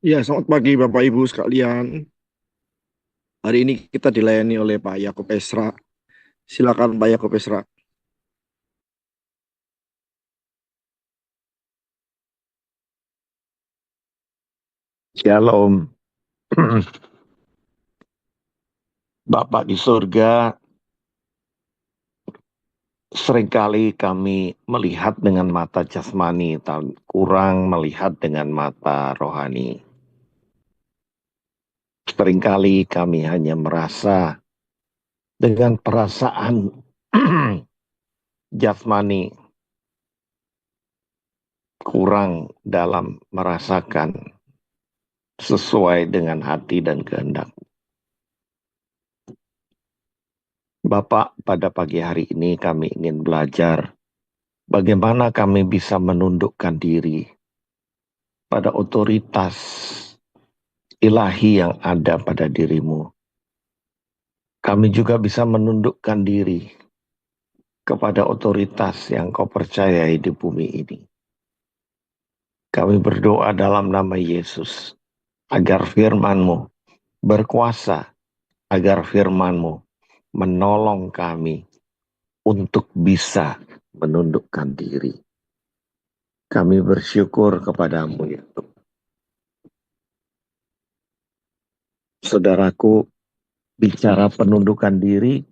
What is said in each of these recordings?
Ya, selamat pagi Bapak Ibu sekalian. Hari ini kita dilayani oleh Pak Yakob Esra. Silakan Pak Yakob Esra. Shalom, Bapak di surga. Seringkali kami melihat dengan mata jasmani, dan kurang melihat dengan mata rohani. Seringkali kami hanya merasa dengan perasaan jasmani, kurang dalam merasakan sesuai dengan hati dan kehendak. Bapak, pada pagi hari ini kami ingin belajar bagaimana kami bisa menundukkan diri pada otoritas ilahi yang ada pada dirimu. Kami juga bisa menundukkan diri kepada otoritas yang kau percayai di bumi ini. Kami berdoa dalam nama Yesus, agar firman-Mu berkuasa, agar firman-Mu menolong kami untuk bisa menundukkan diri. Kami bersyukur kepadamu, ya Tuhan. Saudaraku, bicara penundukan diri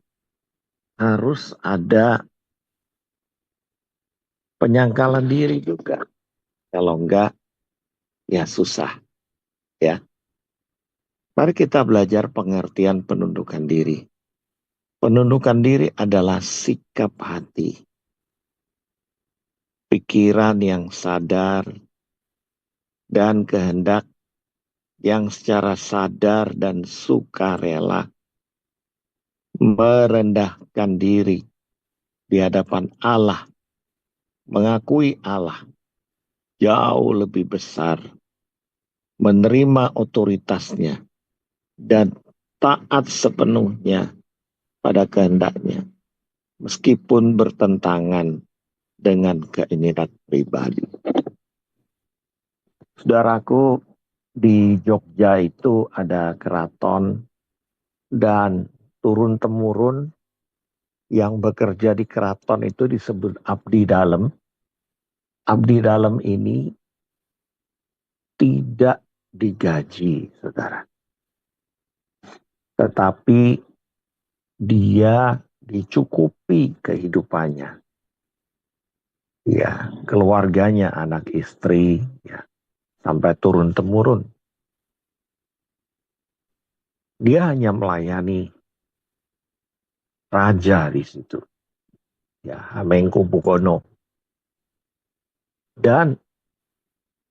harus ada penyangkalan diri juga. Kalau enggak, ya susah. Ya, mari kita belajar pengertian penundukan diri. Penundukan diri adalah sikap hati, pikiran yang sadar, dan kehendak yang secara sadar dan sukarela merendahkan diri di hadapan Allah, mengakui Allah jauh lebih besar, menerima otoritasnya, dan taat sepenuhnya pada kehendaknya, meskipun bertentangan dengan keinginan pribadi. Saudaraku, di Jogja itu ada keraton dan turun-temurun yang bekerja di keraton itu disebut abdi dalam. Abdi dalam ini tidak digaji, saudara. Tetapi dia dicukupi kehidupannya. Ya, keluarganya, anak istri, ya, sampai turun-temurun. Dia hanya melayani raja di situ. Ya, Hamengkubuwono. Dan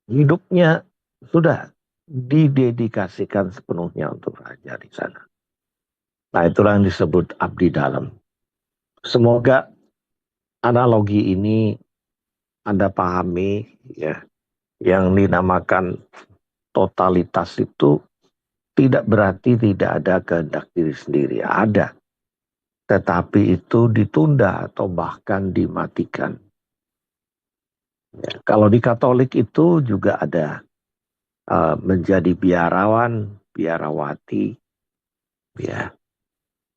hidupnya sudah didedikasikan sepenuhnya untuk raja di sana. Nah, itulah yang disebut abdi dalam. Semoga analogi ini Anda pahami, ya. Yang dinamakan totalitas itu tidak berarti tidak ada kehendak diri sendiri. Ada. Tetapi itu ditunda atau bahkan dimatikan. Ya, kalau di Katolik itu juga ada menjadi biarawan, biarawati, ya,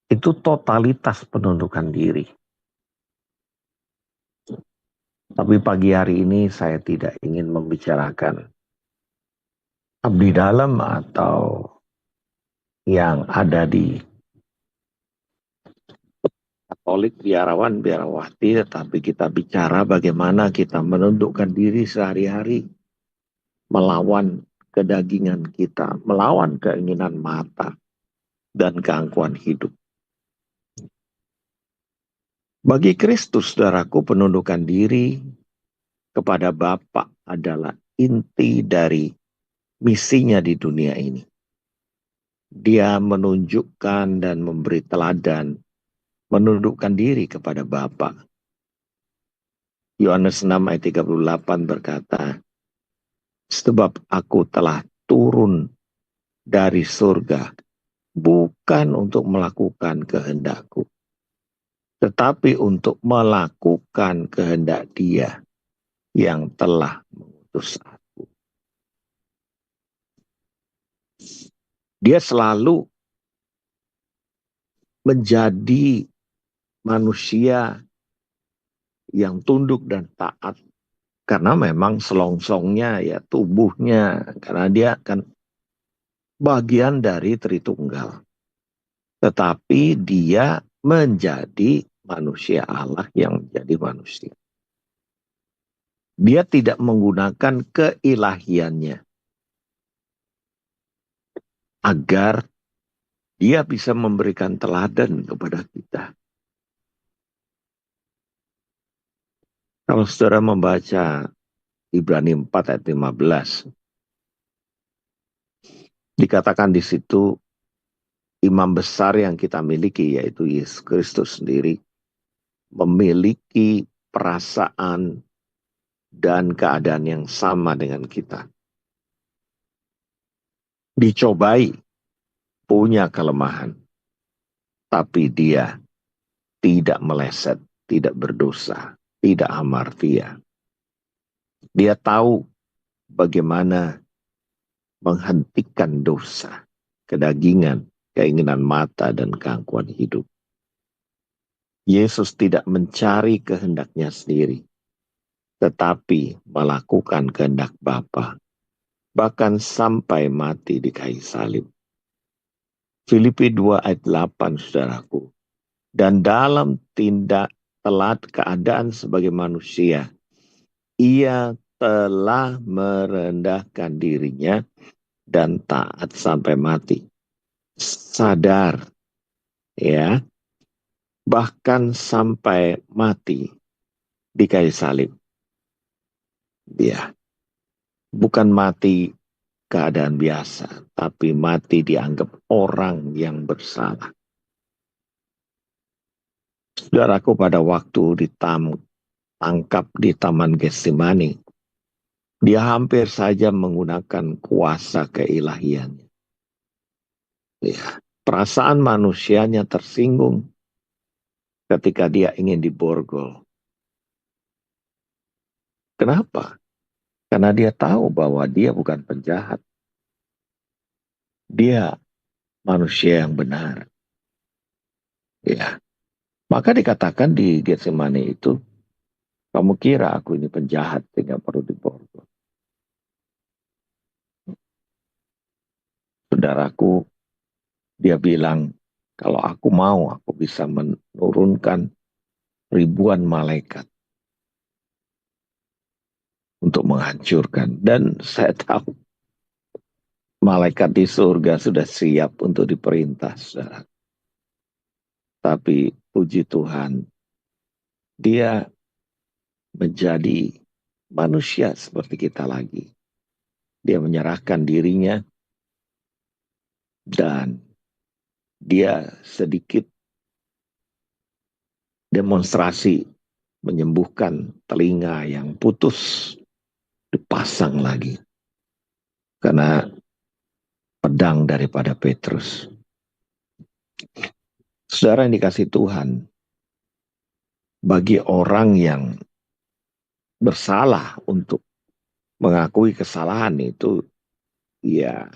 itu totalitas penundukan diri. Tapi pagi hari ini saya tidak ingin membicarakan abdi dalam atau yang ada di Katolik, biarawan, biarawati, tetapi kita bicara bagaimana kita menundukkan diri sehari-hari, melawan kedagingan kita, melawan keinginan mata dan keangkuhan hidup. Bagi Kristus, saudaraku, penundukan diri kepada Bapa adalah inti dari misinya di dunia ini. Dia menunjukkan dan memberi teladan, menundukkan diri kepada Bapa. Yohanes 6 ayat 38 berkata, sebab aku telah turun dari surga, bukan untuk melakukan kehendakku, tetapi untuk melakukan kehendak Dia yang telah mengutus aku. Dia selalu menjadi manusia yang tunduk dan taat. Karena memang selongsongnya ya tubuhnya. Karena dia kan bagian dari Tritunggal. Tetapi dia menjadi manusia Allah yang menjadi manusia. Dia tidak menggunakan keilahiannya agar dia bisa memberikan teladan kepada kita. Kalau saudara membaca Ibrani 4 ayat 15, dikatakan di situ imam besar yang kita miliki yaitu Yesus Kristus sendiri memiliki perasaan dan keadaan yang sama dengan kita. Dicobai, punya kelemahan, tapi dia tidak meleset, tidak berdosa, tidak hamartia. Dia tahu bagaimana menghentikan dosa, kedagingan, keinginan mata, dan keangkuhan hidup. Yesus tidak mencari kehendaknya sendiri, tetapi melakukan kehendak Bapa, bahkan sampai mati di kayu salib. Filipi 2 ayat 8, saudaraku. Dan dalam tindak telat keadaan sebagai manusia, ia telah merendahkan dirinya dan taat sampai mati. Sadar, ya, bahkan sampai mati di kayu salib. Dia bukan mati keadaan biasa, tapi mati dianggap orang yang bersalah. Saudaraku, pada waktu ditangkap di Taman Getsemani, dia hampir saja menggunakan kuasa keilahiannya. Ya, perasaan manusianya tersinggung ketika dia ingin diborgol. Kenapa? Karena dia tahu bahwa dia bukan penjahat. Dia manusia yang benar. Ya. Maka dikatakan di Getsemani itu, kamu kira aku ini penjahat sehingga perlu diborgol. Saudaraku, dia bilang, kalau aku mau, aku bisa menurunkan ribuan malaikat untuk menghancurkan. Dan saya tahu malaikat di surga sudah siap untuk diperintah, saudara. Tapi puji Tuhan, dia menjadi manusia seperti kita lagi. Dia menyerahkan dirinya dan dia sedikit demonstrasi menyembuhkan telinga yang putus, dipasang lagi. Karena pedang daripada Petrus. Saudara yang dikasih Tuhan, bagi orang yang bersalah untuk mengakui kesalahan itu, ya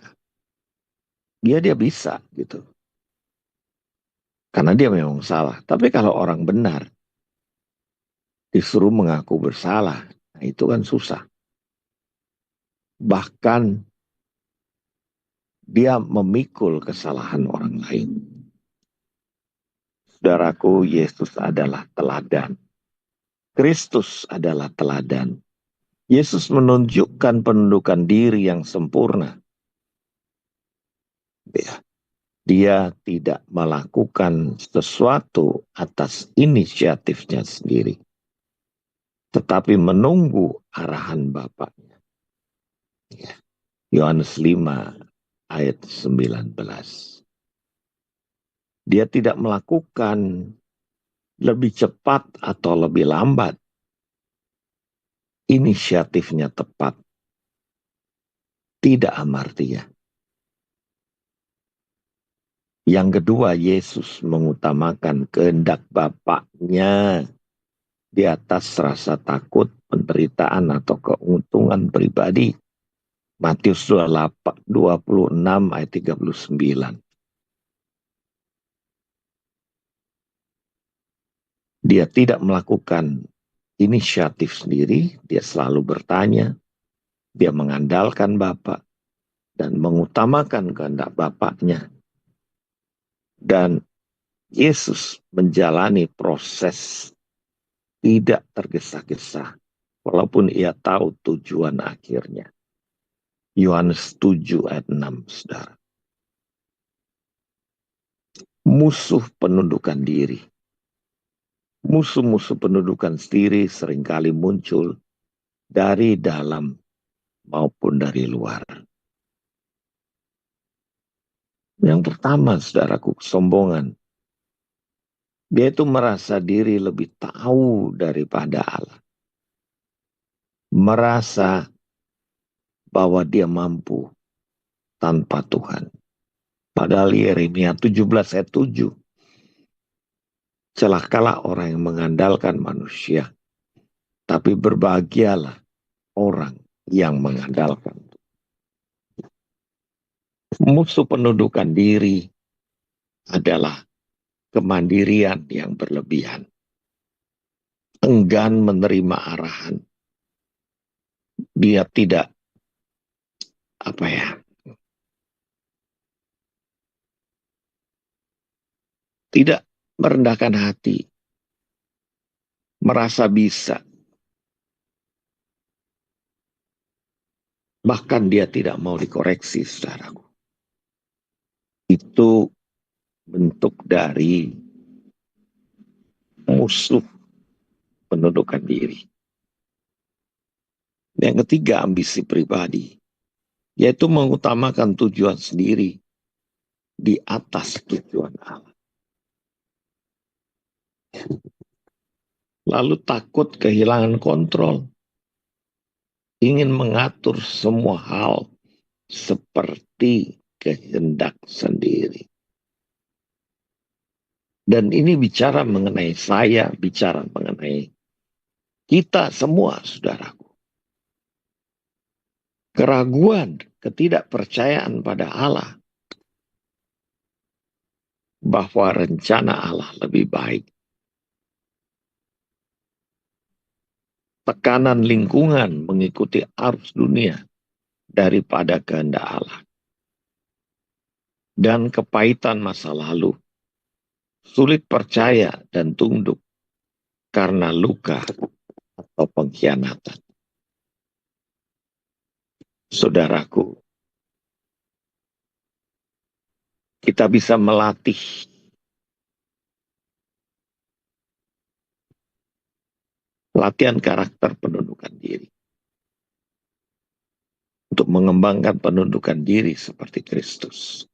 dia bisa gitu. Karena dia memang salah. Tapi kalau orang benar disuruh mengaku bersalah, nah itu kan susah. Bahkan dia memikul kesalahan orang lain. Saudaraku, Yesus adalah teladan. Kristus adalah teladan. Yesus menunjukkan penundukan diri yang sempurna. Ya. Dia tidak melakukan sesuatu atas inisiatifnya sendiri, tetapi menunggu arahan Bapaknya. Ya. Yohanes 5 ayat 19. Dia tidak melakukan lebih cepat atau lebih lambat. Inisiatifnya tepat. Tidak hamartia. Yang kedua, Yesus mengutamakan kehendak Bapaknya di atas rasa takut, penderitaan, atau keuntungan pribadi. Matius 26 ayat 39. Dia tidak melakukan inisiatif sendiri, dia selalu bertanya, dia mengandalkan Bapa dan mengutamakan kehendak Bapaknya. Dan Yesus menjalani proses tidak tergesa-gesa, walaupun ia tahu tujuan akhirnya. Yohanes 7 ayat 6, saudara. Musuh penundukan diri. Musuh-musuh penundukan diri seringkali muncul dari dalam maupun dari luar. Yang pertama, saudaraku, kesombongan. Dia itu merasa diri lebih tahu daripada Allah. Merasa bahwa dia mampu tanpa Tuhan. Padahal Yeremia 17 ayat 7. Celakalah orang yang mengandalkan manusia, tapi berbahagialah orang yang mengandalkan. Musuh penundukan diri adalah kemandirian yang berlebihan. Enggan menerima arahan. Dia tidak tidak merendahkan hati, merasa bisa. Bahkan dia tidak mau dikoreksi, saudaraku. Itu bentuk dari musuh penundukan diri. Yang ketiga, ambisi pribadi, yaitu mengutamakan tujuan sendiri di atas tujuan Allah. Lalu takut kehilangan kontrol, ingin mengatur semua hal seperti kehendak sendiri. Dan ini bicara mengenai saya, bicara mengenai kita semua, saudaraku. Keraguan, ketidakpercayaan pada Allah, bahwa rencana Allah lebih baik. Tekanan lingkungan mengikuti arus dunia daripada kehendak Allah. Dan kepahitan masa lalu, sulit percaya dan tunduk karena luka atau pengkhianatan. Saudaraku, kita bisa melatih latihan karakter penundukan diri untuk mengembangkan penundukan diri seperti Kristus.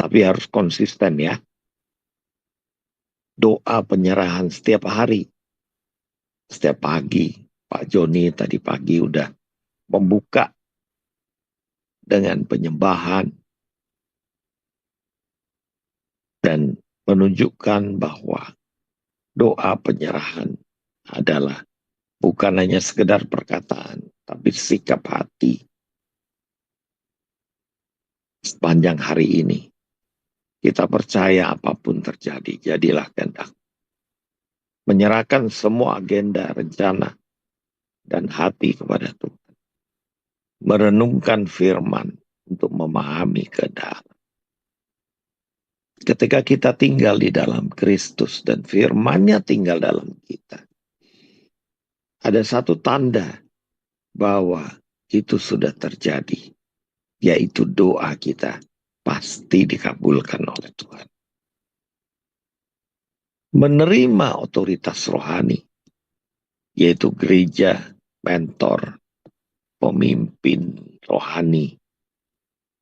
Tapi harus konsisten ya. Doa penyerahan setiap hari, setiap pagi. Pak Joni tadi pagi udah membuka dengan penyembahan dan menunjukkan bahwa doa penyerahan adalah bukan hanya sekedar perkataan, tapi sikap hati. Sepanjang hari ini, kita percaya apapun terjadi, jadilah kehendak. Menyerahkan semua agenda, rencana, dan hati kepada Tuhan. Merenungkan firman untuk memahami kehendak. Ketika kita tinggal di dalam Kristus dan firman-Nya tinggal dalam kita, ada satu tanda bahwa itu sudah terjadi, yaitu doa kita pasti dikabulkan oleh Tuhan. Menerima otoritas rohani, yaitu gereja, mentor, pemimpin rohani,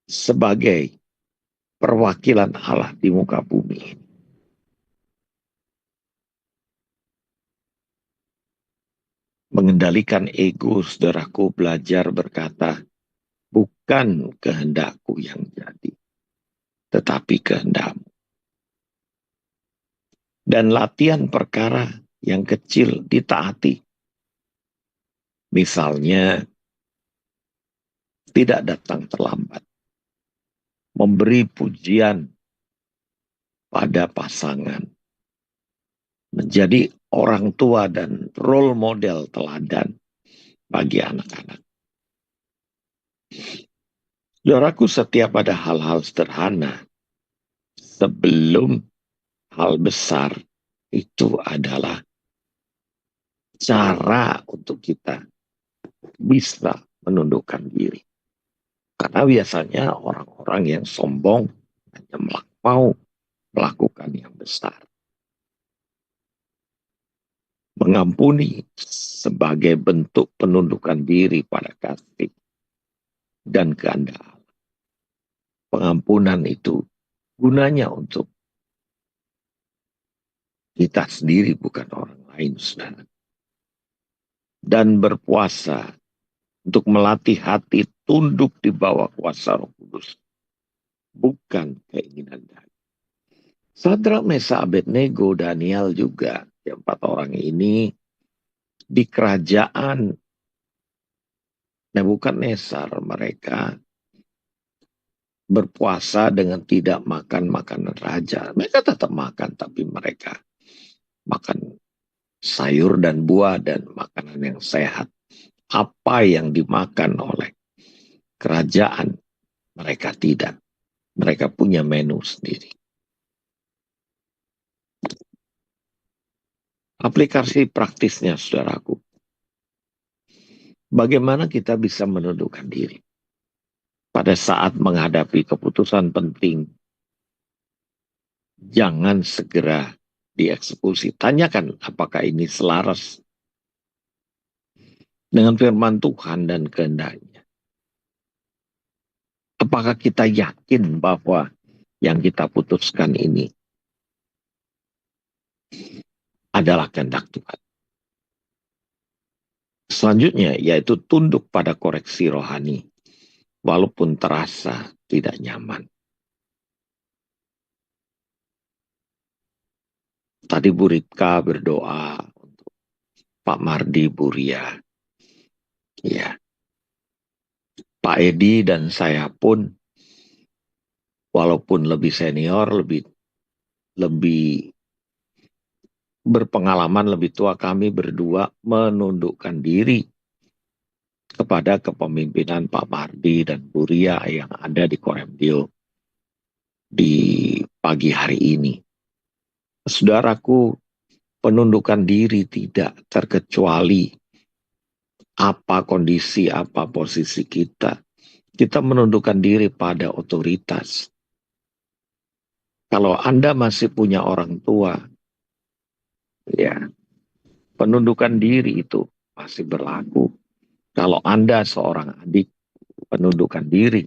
sebagai perwakilan Allah di muka bumi. Mengendalikan ego, saudaraku, belajar berkata, bukan kehendakku yang jadi, tetapi kehendakmu. Dan latihan perkara yang kecil ditaati. Misalnya, tidak datang terlambat. Memberi pujian pada pasangan. Menjadi orang tua dan role model teladan bagi anak-anak. Saudaraku, setiap ada hal-hal sederhana sebelum hal besar, itu adalah cara untuk kita bisa menundukkan diri. Karena biasanya orang-orang yang sombong hanya mau melakukan yang besar. Mengampuni sebagai bentuk penundukan diri pada kasih dan kehendak Allah. Pengampunan itu gunanya untuk kita sendiri, bukan orang lain, saudara. Dan berpuasa untuk melatih hati tunduk di bawah kuasa Roh Kudus, bukan keinginan daging. Sadrak, Mesak, Abednego, Daniel juga, empat orang ini di kerajaan Nebukadnezar, mereka berpuasa dengan tidak makan makanan raja. Mereka tetap makan, tapi mereka makan sayur dan buah dan makanan yang sehat. Apa yang dimakan oleh kerajaan, mereka tidak. Mereka punya menu sendiri. Aplikasi praktisnya, saudaraku. Bagaimana kita bisa menundukkan diri pada saat menghadapi keputusan penting? Jangan segera dieksekusi. Tanyakan apakah ini selaras dengan firman Tuhan dan kehendaknya. Apakah kita yakin bahwa yang kita putuskan ini adalah kehendak Tuhan? Selanjutnya, yaitu tunduk pada koreksi rohani, walaupun terasa tidak nyaman. Tadi Bu Ripka berdoa untuk Pak Mardi, Bu Ria. Ya. Pak Edi dan saya pun, walaupun lebih senior, lebih berpengalaman, lebih tua, kami berdua menundukkan diri kepada kepemimpinan Pak Mardi dan Bu Ria yang ada di Koremdio di pagi hari ini. Saudaraku, penundukan diri tidak terkecuali apa kondisi, apa posisi kita. Kita menundukkan diri pada otoritas. Kalau Anda masih punya orang tua, ya, penundukan diri itu masih berlaku. Kalau Anda seorang adik, penundukan diri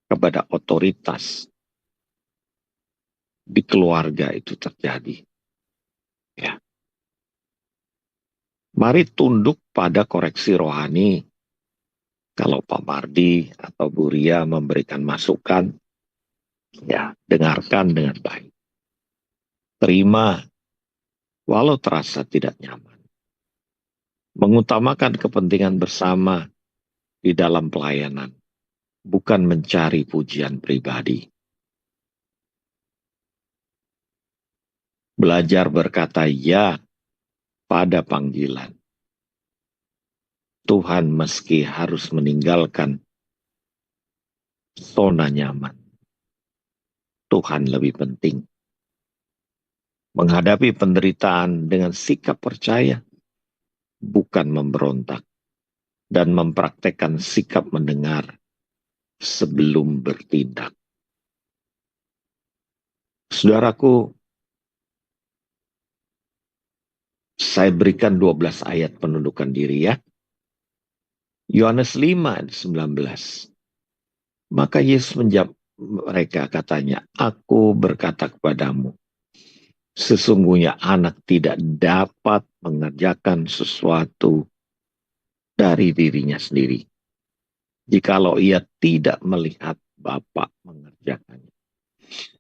kepada otoritas di keluarga itu terjadi. Ya. Mari tunduk pada koreksi rohani. Kalau Pak Mardi atau Bu Ria memberikan masukan, ya, dengarkan dengan baik. Terima, walau terasa tidak nyaman. Mengutamakan kepentingan bersama di dalam pelayanan, bukan mencari pujian pribadi. Belajar berkata ya pada panggilan. Tuhan meski harus meninggalkan zona nyaman. Tuhan lebih penting. Menghadapi penderitaan dengan sikap percaya, bukan memberontak. Dan mempraktekkan sikap mendengar sebelum bertindak. Saudaraku, saya berikan 12 ayat penundukan diri ya. Yohanes 5 ayat 19. Maka Yesus menjawab mereka, katanya, aku berkata kepadamu, sesungguhnya anak tidak dapat mengerjakan sesuatu dari dirinya sendiri, jikalau ia tidak melihat Bapa mengerjakannya.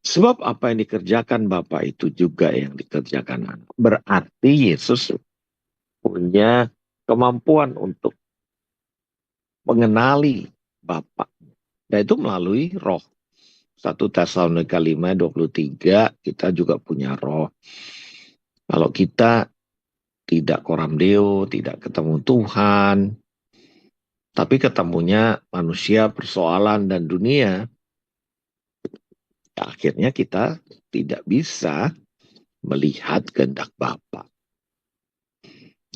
Sebab apa yang dikerjakan Bapa itu juga yang dikerjakan anak. Berarti Yesus punya kemampuan untuk mengenali Bapa. Dan itu melalui roh. 1 Tesalonika 5:23 kita juga punya roh. Kalau kita tidak koram deo, tidak ketemu Tuhan, tapi ketemunya manusia, persoalan, dan dunia, ya akhirnya kita tidak bisa melihat kehendak Bapa.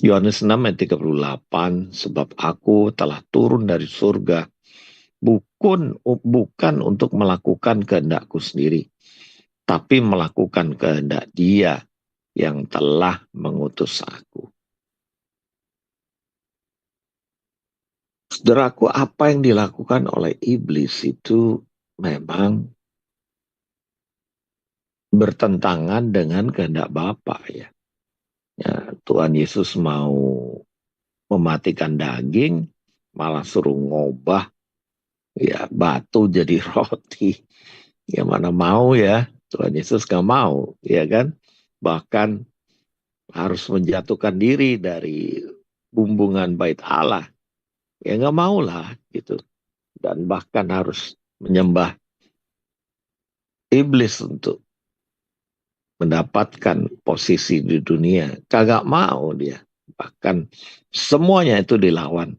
Yohanes 6:38, sebab aku telah turun dari surga, bukan untuk melakukan kehendakku sendiri, tapi melakukan kehendak Dia yang telah mengutus aku. Saudaraku, apa yang dilakukan oleh iblis itu memang bertentangan dengan kehendak Bapa ya. Ya, Tuhan Yesus mau mematikan daging, malah suruh ngubah ya batu jadi roti. Ya mana mau ya, Tuhan Yesus gak mau, ya kan? Bahkan harus menjatuhkan diri dari bumbungan bait Allah. Ya gak mau lah gitu. Dan bahkan harus menyembah iblis untuk mendapatkan posisi di dunia. Kagak mau dia. Bahkan semuanya itu dilawan.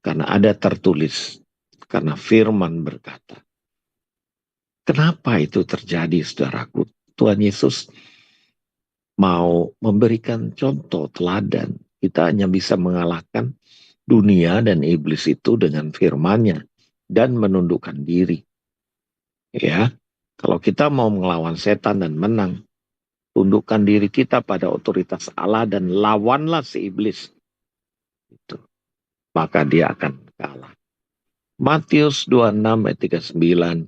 Karena ada tertulis. Karena firman berkata. Kenapa itu terjadi, saudaraku? Tuhan Yesus mau memberikan contoh teladan. Kita hanya bisa mengalahkan dunia dan iblis itu dengan firman-Nya dan menundukkan diri. Ya, kalau kita mau melawan setan dan menang, tundukkan diri kita pada otoritas Allah dan lawanlah si iblis. Itu. Maka dia akan kalah. Matius 26:39.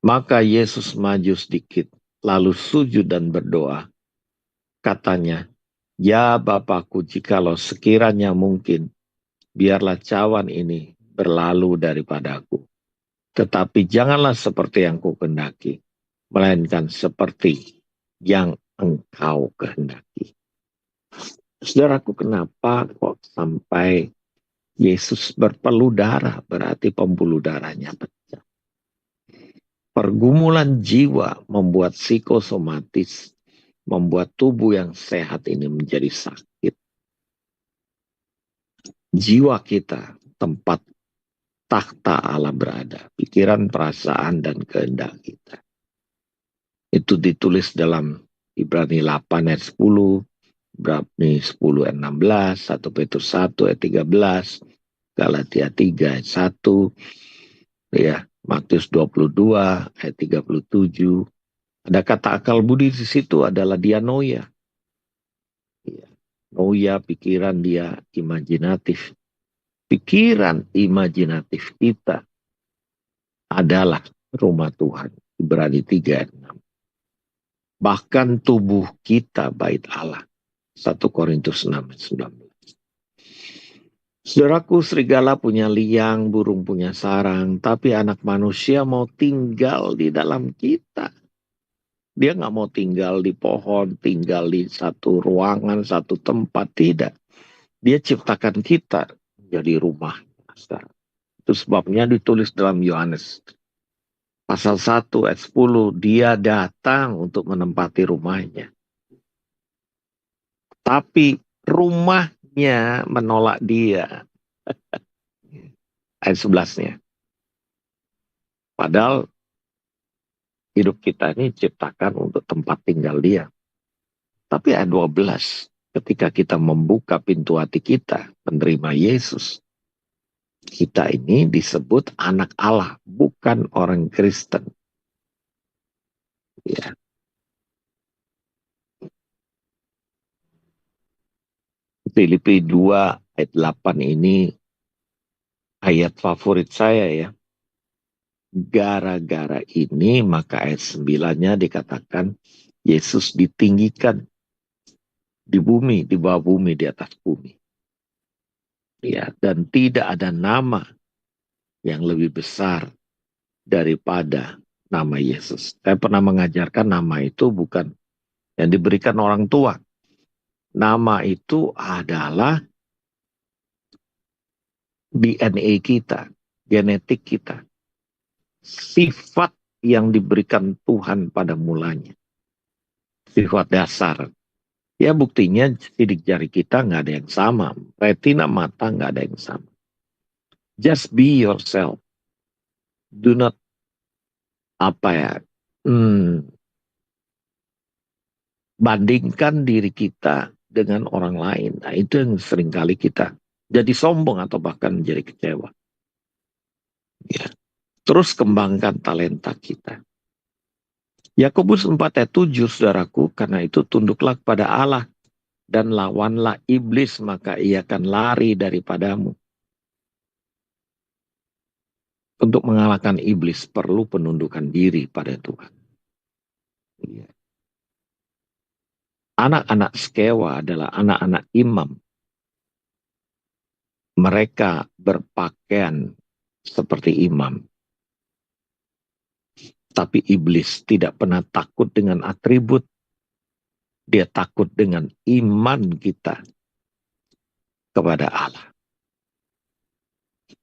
Maka Yesus maju sedikit, lalu sujud dan berdoa. Katanya, ya Bapakku, jikalau sekiranya mungkin, biarlah cawan ini berlalu daripadaku. Tetapi janganlah seperti yang kukendaki, melainkan seperti yang engkau kehendaki. Saudaraku, kenapa kok sampai Yesus berpeluh darah, berarti pembuluh darahnya pecah. Pergumulan jiwa membuat psikosomatis, membuat tubuh yang sehat ini menjadi sakit. Jiwa kita, tempat takhta Allah berada, pikiran, perasaan, dan kehendak kita. Itu ditulis dalam Ibrani 8 ayat 10, Ibrani 10 ayat 16, 1 Petrus 1 ayat 13, Galatia 3 ayat 1, ya, Matius 22 ayat 37. Ada kata akal budi di situ adalah dianoia. Ya, noia, pikiran dia imajinatif. Pikiran imajinatif kita adalah rumah Tuhan. Ibrani 3 ayat 6. Bahkan tubuh kita bait Allah. 1 Korintus 6 ayat 19. Saudaraku, serigala punya liang, burung punya sarang, tapi anak manusia mau tinggal di dalam kita. Dia nggak mau tinggal di pohon, tinggal di satu ruangan, satu tempat, tidak. Dia ciptakan kita jadi rumah. Itu sebabnya ditulis dalam Yohanes pasal 1 ayat 10, dia datang untuk menempati rumahnya. Tapi rumahnya menolak dia. Ayat 11-nya. Padahal hidup kita ini diciptakan untuk tempat tinggal dia. Tapi ayat 12, ketika kita membuka pintu hati kita, menerima Yesus, kita ini disebut anak Allah, bukan orang Kristen. Ya. Filipi 2 ayat 8 ini ayat favorit saya ya. Gara-gara ini maka ayat 9-nya dikatakan Yesus ditinggikan di bumi, di bawah bumi, di atas bumi. Ya, dan tidak ada nama yang lebih besar daripada nama Yesus. Saya pernah mengajarkan nama itu bukan yang diberikan orang tua. Nama itu adalah DNA kita, genetik kita, sifat yang diberikan Tuhan pada mulanya, sifat dasar. Ya buktinya sidik jari kita nggak ada yang sama, retina mata nggak ada yang sama. Just be yourself. Do not apa ya, bandingkan diri kita dengan orang lain. Nah, itu yang seringkali kita jadi sombong atau bahkan menjadi kecewa. Ya. Terus kembangkan talenta kita. Yakobus 4 ayat 7, saudaraku, karena itu tunduklah kepada Allah dan lawanlah iblis, maka ia akan lari daripadamu. Untuk mengalahkan iblis perlu penundukan diri pada Tuhan. Ya. Anak-anak Skewa adalah anak-anak imam. Mereka berpakaian seperti imam. Tapi iblis tidak pernah takut dengan atribut. Dia takut dengan iman kita kepada Allah.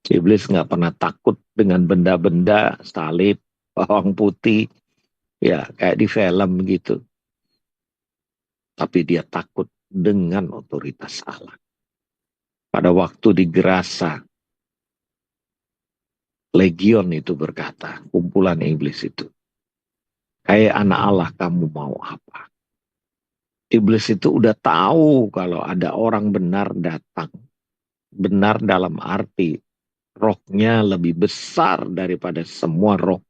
Iblis nggak pernah takut dengan benda-benda, salib, bawang putih, ya kayak di film gitu. Tapi dia takut dengan otoritas Allah. Pada waktu di Gerasa, Legion itu berkata, kumpulan iblis itu, "Hai anak Allah, kamu mau apa?" Iblis itu udah tahu kalau ada orang benar datang. Benar dalam arti rohnya lebih besar daripada semua roh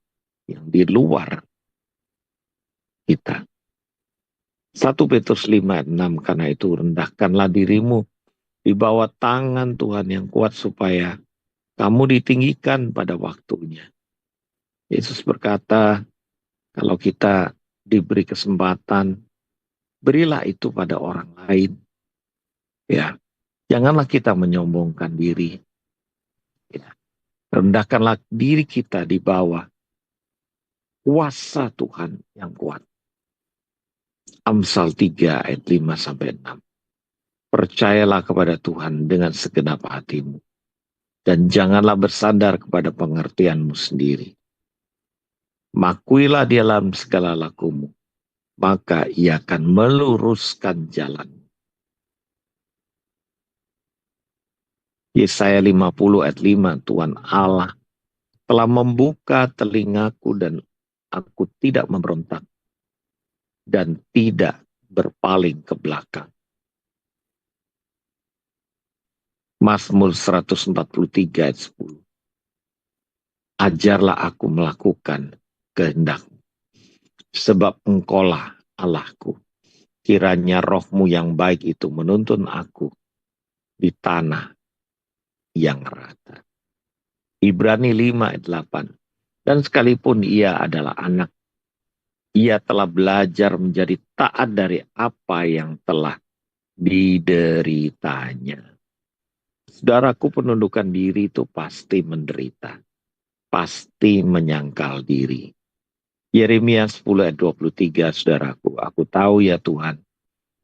yang di luar kita. 1 Petrus 5 ayat 6, karena itu rendahkanlah dirimu di bawah tangan Tuhan yang kuat supaya kamu ditinggikan pada waktunya. Yesus berkata, kalau kita diberi kesempatan, berilah itu pada orang lain. Ya, janganlah kita menyombongkan diri. Ya. Rendahkanlah diri kita di bawah kuasa Tuhan yang kuat. Amsal 3 ayat 5 sampai 6. Percayalah kepada Tuhan dengan segenap hatimu. Dan janganlah bersandar kepada pengertianmu sendiri. Makuilah dia dalam segala lakumu. Maka ia akan meluruskan jalan. Yesaya 50 ayat 5. Tuhan Allah telah membuka telingaku dan aku tidak memberontak. Dan tidak berpaling ke belakang. Mazmur 143 ayat 10. Ajarlah aku melakukan kehendakmu. Sebab engkaulah Allahku. Kiranya rohmu yang baik itu menuntun aku di tanah yang rata. Ibrani 5 ayat 8. Dan sekalipun ia adalah anak, ia telah belajar menjadi taat dari apa yang telah dideritanya. Saudaraku, penundukan diri itu pasti menderita. Pasti menyangkal diri. Yeremia 10 ayat 23, saudaraku, aku tahu ya Tuhan,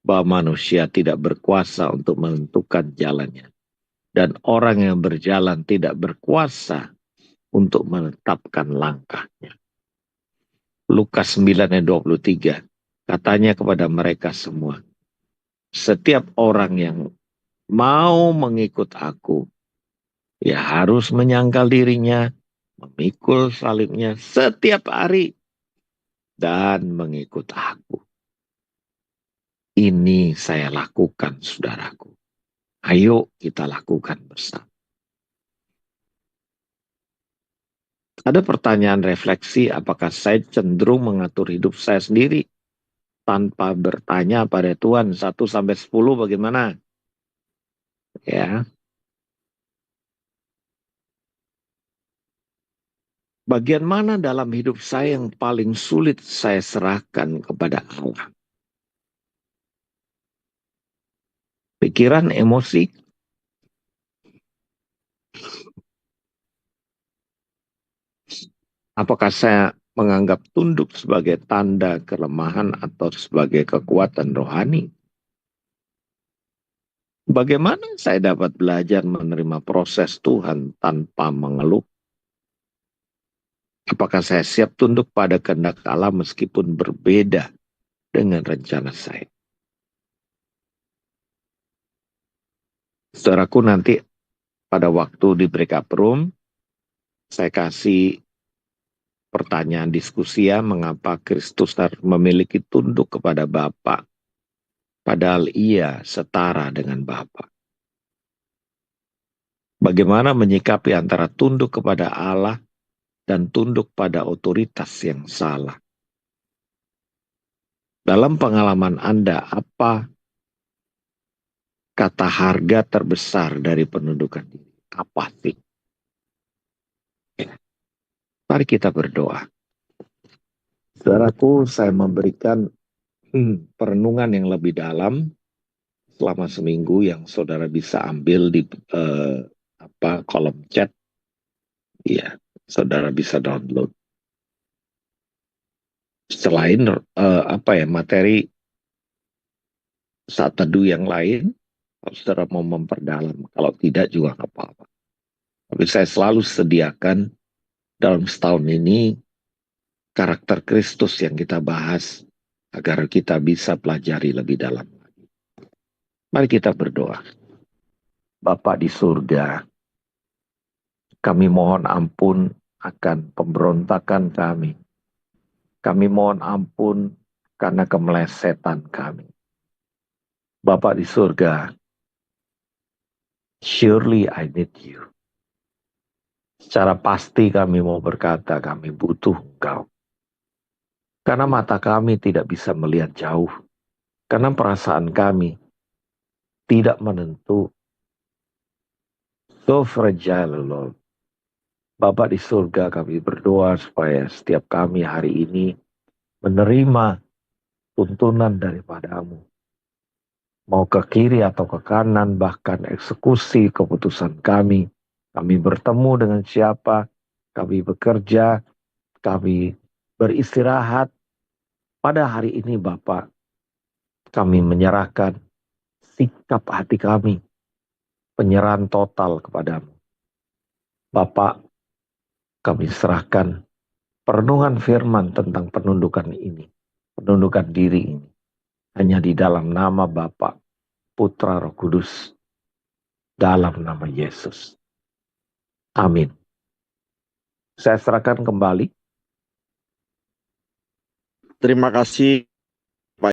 bahwa manusia tidak berkuasa untuk menentukan jalannya. Dan orang yang berjalan tidak berkuasa untuk menetapkan langkahnya. Lukas 9 ayat 23, katanya kepada mereka semua, setiap orang yang mau mengikut aku, ya harus menyangkal dirinya, memikul salibnya setiap hari, dan mengikut aku. Ini saya lakukan, saudaraku. Ayo kita lakukan bersama. Ada pertanyaan refleksi, apakah saya cenderung mengatur hidup saya sendiri tanpa bertanya pada Tuhan 1-10 bagaimana? Ya. Bagian mana dalam hidup saya yang paling sulit saya serahkan kepada Allah? Pikiran, emosi? Apakah saya menganggap tunduk sebagai tanda kelemahan atau sebagai kekuatan rohani? Bagaimana saya dapat belajar menerima proses Tuhan tanpa mengeluh? Apakah saya siap tunduk pada kehendak Allah meskipun berbeda dengan rencana saya? Saudaraku, nanti pada waktu di breakup room, saya kasih pertanyaan diskusi ya, mengapa Kristus harus memiliki tunduk kepada Bapa, padahal ia setara dengan Bapa. Bagaimana menyikapi antara tunduk kepada Allah dan tunduk pada otoritas yang salah. Dalam pengalaman Anda, apa kata harga terbesar dari penundukan diri? Apa sih? Mari kita berdoa. Saudaraku, saya memberikan perenungan yang lebih dalam selama seminggu yang saudara bisa ambil di kolom chat. Ya, saudara bisa download. Selain materi saat teduh yang lain, kalau saudara mau memperdalam, kalau tidak juga nggak apa-apa. Tapi saya selalu sediakan dalam setahun ini karakter Kristus yang kita bahas agar kita bisa pelajari lebih dalam. Mari kita berdoa. Bapa di surga, kami mohon ampun akan pemberontakan kami. Kami mohon ampun karena kemelesetan kami. Bapa di surga, surely I need you. Secara pasti kami mau berkata kami butuh Engkau. Karena mata kami tidak bisa melihat jauh. Karena perasaan kami tidak menentu. So fragile, Lord. Bapa di surga, kami berdoa supaya setiap kami hari ini menerima tuntunan daripadamu. Mau ke kiri atau ke kanan, bahkan eksekusi keputusan kami. Kami bertemu dengan siapa, kami bekerja, kami beristirahat. Pada hari ini Bapak, kami menyerahkan sikap hati kami, penyerahan total kepadamu. Bapak, kami serahkan perenungan firman tentang penundukan ini, penundukan diri ini, hanya di dalam nama Bapa, Putra, Roh Kudus, dalam nama Yesus. Amin. Saya serahkan kembali. Terima kasih